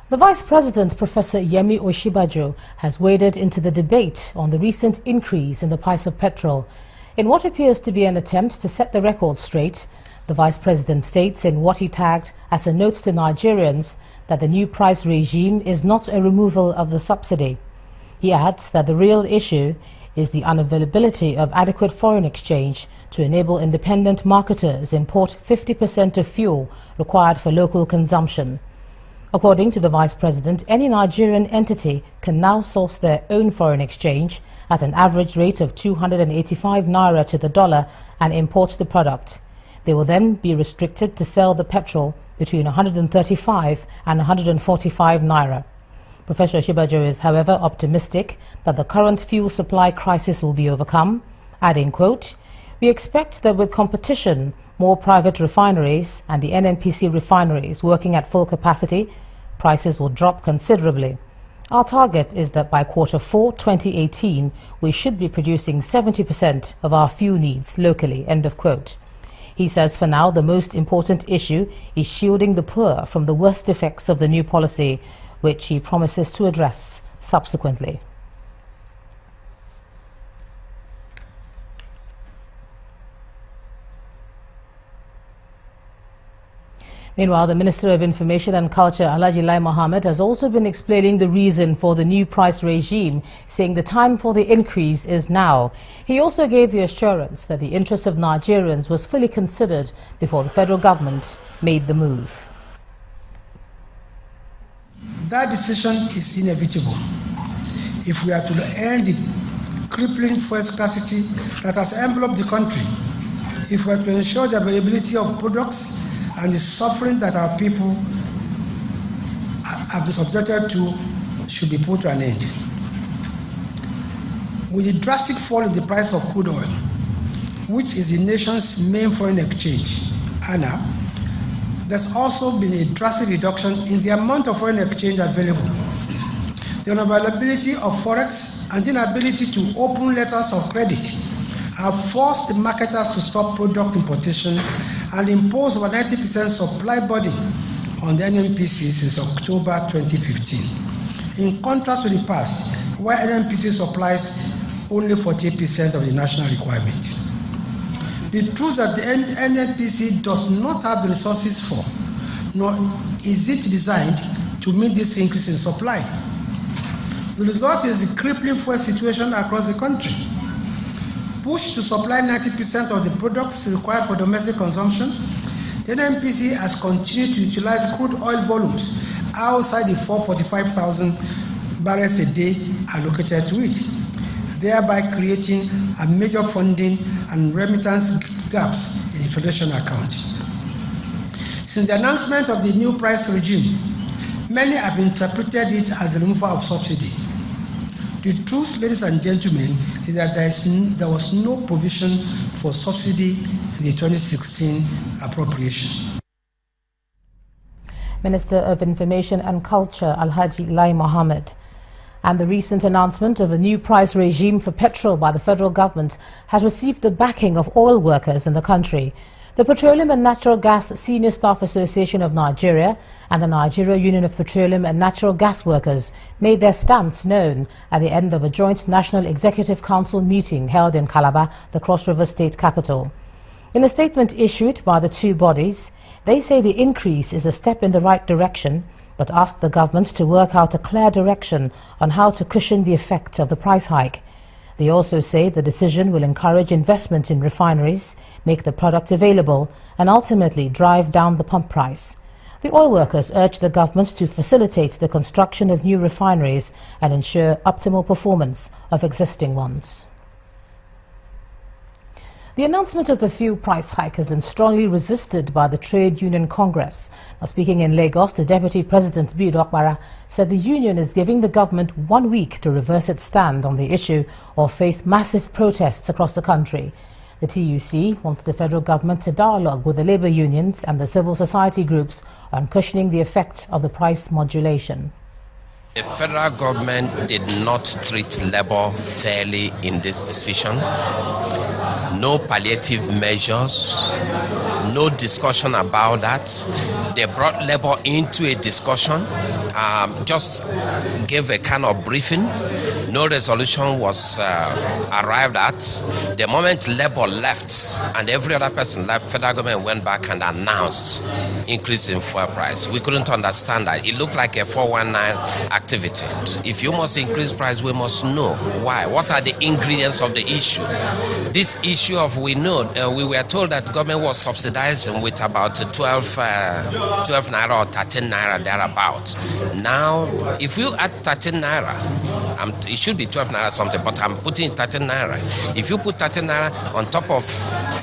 The Vice President, Professor Yemi Osinbajo, has waded into the debate on the recent increase in the price of petrol. In what appears to be an attempt to set the record straight, the Vice President states in what he tagged as a note to Nigerians that the new price regime is not a removal of the subsidy. He adds that the real issue is the unavailability of adequate foreign exchange to enable independent marketers import 50% of fuel required for local consumption. According to the Vice President, any Nigerian entity can now source their own foreign exchange at an average rate of 285 naira to the dollar and import the product. They will then be restricted to sell the petrol between 135 and 145 naira. Professor Osinbajo is, however, optimistic that the current fuel supply crisis will be overcome, adding, quote, "We expect that with competition, more private refineries and the NNPC refineries working at full capacity, prices will drop considerably. Our target is that by Q4 2018, we should be producing 70% of our fuel needs locally," end of quote. He says for now the most important issue is shielding the poor from the worst effects of the new policy, which he promises to address subsequently. Meanwhile, the Minister of Information and Culture, Alhaji Lai Mohammed, has also been explaining the reason for the new price regime, saying the time for the increase is now. He also gave the assurance that the interest of Nigerians was fully considered before the federal government made the move. That decision is inevitable if we are to end the crippling fuel scarcity that has enveloped the country, if we are to ensure the availability of products and the suffering that our people have been subjected to should be put to an end. With the drastic fall in the price of crude oil, which is the nation's main foreign exchange, ANA, there's also been a drastic reduction in the amount of foreign exchange available. The unavailability of forex and the inability to open letters of credit have forced the marketers to stop product importation and impose over 90% supply burden on the NNPC since October 2015. In contrast to the past, where NNPC supplies only 48% of the national requirement. The truth that the NNPC does not have the resources for, nor is it designed to meet this increase in supply. The result is the crippling fuel situation across the country. Pushed to supply 90% of the products required for domestic consumption, the NNPC has continued to utilize crude oil volumes outside the 445,000 barrels a day allocated to it, thereby creating a major funding and remittance gaps in the Federation account. Since the announcement of the new price regime, many have interpreted it as the removal of subsidy. The truth, ladies and gentlemen, is that there was no provision for subsidy in the 2016 appropriation. Minister of Information and Culture, Alhaji Lai Mohammed. And the recent announcement of a new price regime for petrol by the federal government has received the backing of oil workers in the country. The Petroleum and Natural Gas Senior Staff Association of Nigeria and the Nigeria Union of Petroleum and Natural Gas Workers made their stance known at the end of a joint National Executive Council meeting held in Calabar, the Cross River State capital. In a statement issued by the two bodies, they say the increase is a step in the right direction, but asked the government to work out a clear direction on how to cushion the effect of the price hike. They also say the decision will encourage investment in refineries, make the product available, and ultimately drive down the pump price. The oil workers urge the government to facilitate the construction of new refineries and ensure optimal performance of existing ones. The announcement of the fuel price hike has been strongly resisted by the Trade Union Congress. Now, speaking in Lagos, the Deputy President, Bill Okpara, said the union is giving the government 1 week to reverse its stand on the issue or face massive protests across the country. The TUC wants the federal government to dialogue with the labour unions and the civil society groups on cushioning the effect of the price modulation. The federal government did not treat labour fairly in this decision. No palliative measures, no discussion about that. They brought labor into a discussion, just gave a kind of briefing. No resolution was arrived at. The moment labor left and every other person left, federal government went back and announced increase in fuel price. We couldn't understand that. It looked like a 419 activity. If you must increase price, we must know why. What are the ingredients of the issue? This issue of we were told that government was subsidizing with about 12 naira or 13 naira thereabouts. Now, if you add 13 naira, it should be 12 naira something, but I'm putting 13 naira. If you put 13 naira on top of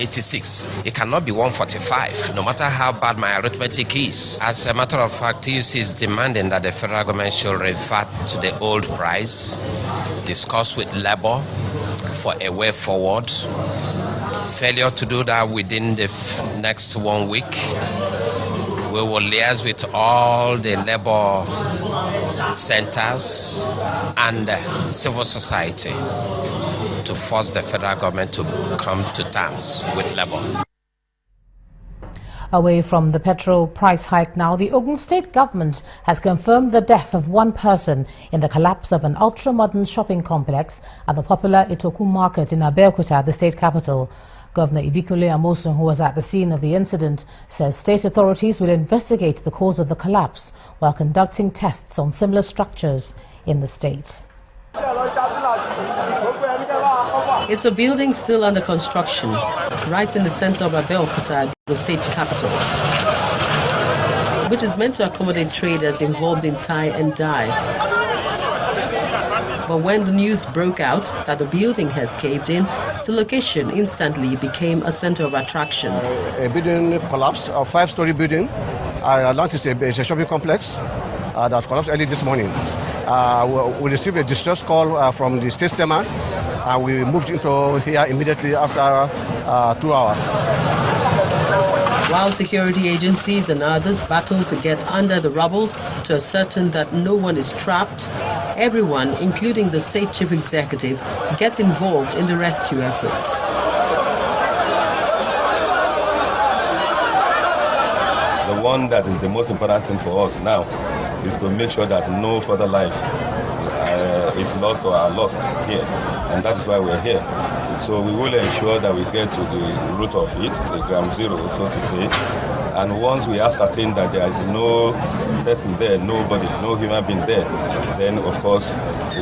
86, it cannot be 145, no matter how bad my arithmetic is. As a matter of fact, TUC is demanding that the federal government should revert to the old price, discuss with labor for a way forward. Failure to do that within the next 1 week, we will liaise with all the labor centers and civil society to force the federal government to come to terms with labor. Away from the petrol price hike now, the Ogun state government has confirmed the death of one person in the collapse of an ultra-modern shopping complex at the popular Itoku market in Abeokuta, the state capital. Governor Ibikule Amosun, who was at the scene of the incident, says state authorities will investigate the cause of the collapse while conducting tests on similar structures in the state. It's a building still under construction, right in the center of Abeokuta, the state capital, which is meant to accommodate traders involved in tie and dye. But when the news broke out that the building has caved in, the location instantly became a center of attraction. A building collapsed, a 5-story building. It's a shopping complex that collapsed early this morning. We received a distress call from the state SEMA, and we moved into here immediately after 2 hours. While security agencies and others battle to get under the rubbles to ascertain that no one is trapped, everyone, including the state chief executive, gets involved in the rescue efforts. The one that is the most important thing for us now is to make sure that no further life is lost or are lost here, and that is why we're here. So we will ensure that we get to the root of it, the ground zero, so to say. And once we ascertain that there is no person there, nobody, no human being there, then of course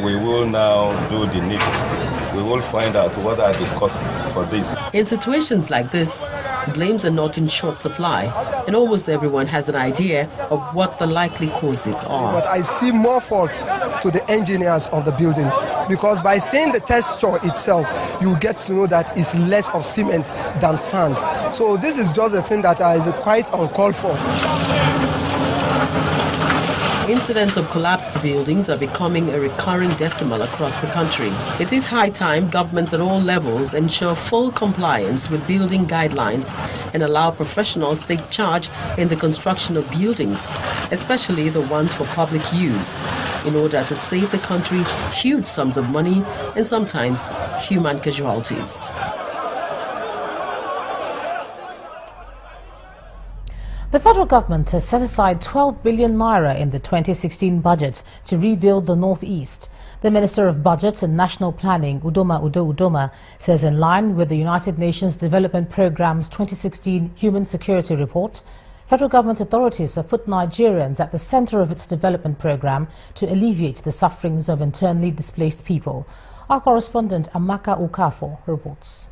we will now do the needful. We will find out what are the causes for this. In situations like this, blames are not in short supply, and almost everyone has an idea of what the likely causes are. But I see more faults to the engineers of the building, because by seeing the texture itself, you get to know that it's less of cement than sand. So this is just a thing that is quite uncalled for. Incidents of collapsed buildings are becoming a recurring decimal across the country. It is high time governments at all levels ensure full compliance with building guidelines and allow professionals to take charge in the construction of buildings, especially the ones for public use, in order to save the country huge sums of money and sometimes human casualties. The federal government has set aside 12 billion naira in the 2016 budget to rebuild the Northeast. The Minister of Budget and National Planning, Udoma, says in line with the United Nations Development Programme's 2016 Human Security Report, federal government authorities have put Nigerians at the center of its development programme to alleviate the sufferings of internally displaced people. Our correspondent Amaka Okafor reports.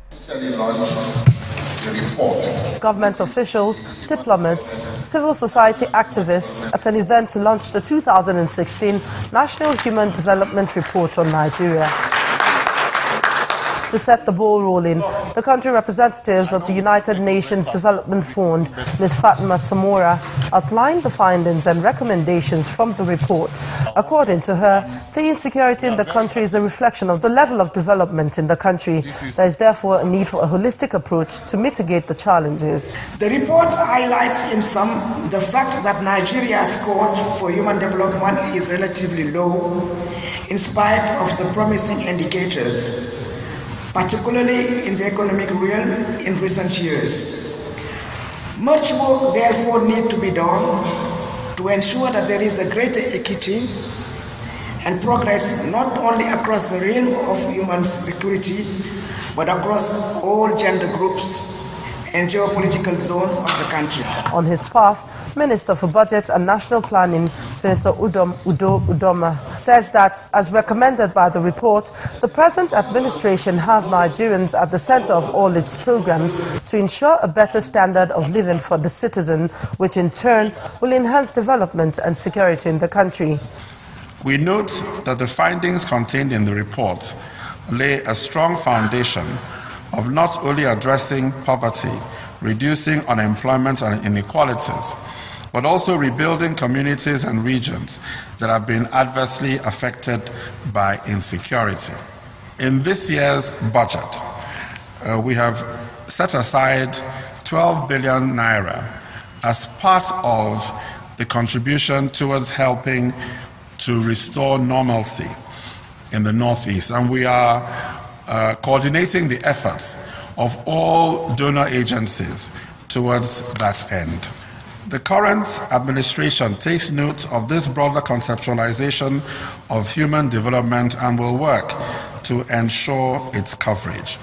Government officials, diplomats, civil society activists at an event to launch the 2016 National Human Development Report on Nigeria. To set the ball rolling, the country representatives of the United Nations Development Fund, Ms. Fatima Samora, outlined the findings and recommendations from the report. According to her, the insecurity in the country is a reflection of the level of development in the country. There is therefore a need for a holistic approach to mitigate the challenges. The report highlights in sum the fact that Nigeria's score for human development is relatively low in spite of the promising indicators, particularly in the economic realm in recent years. Much work therefore need to be done to ensure that there is a greater equity and progress not only across the realm of human security, but across all gender groups and geopolitical zones of the country. On his path, Minister for Budget and National Planning, Senator Udo Udoma, says that, as recommended by the report, the present administration has Nigerians at the center of all its programs to ensure a better standard of living for the citizen, which in turn will enhance development and security in the country. We note that the findings contained in the report lay a strong foundation of not only addressing poverty, reducing unemployment and inequalities, but also rebuilding communities and regions that have been adversely affected by insecurity. In this year's budget, we have set aside 12 billion naira as part of the contribution towards helping to restore normalcy in the Northeast. And we are coordinating the efforts of all donor agencies towards that end. The current administration takes note of this broader conceptualization of human development and will work to ensure its coverage.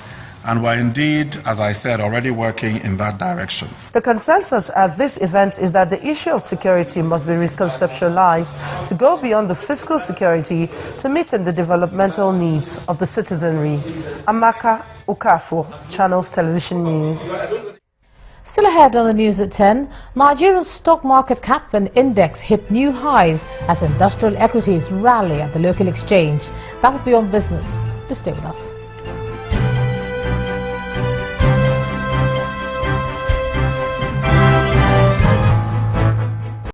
And we're indeed, as I said, already working in that direction. The consensus at this event is that the issue of security must be reconceptualized to go beyond the fiscal security to meet the developmental needs of the citizenry. Amaka Okafor, Channels Television News. Still ahead on the news at 10, Nigeria's stock market cap and index hit new highs as industrial equities rally at the local exchange. That will be on business. Please stay with us.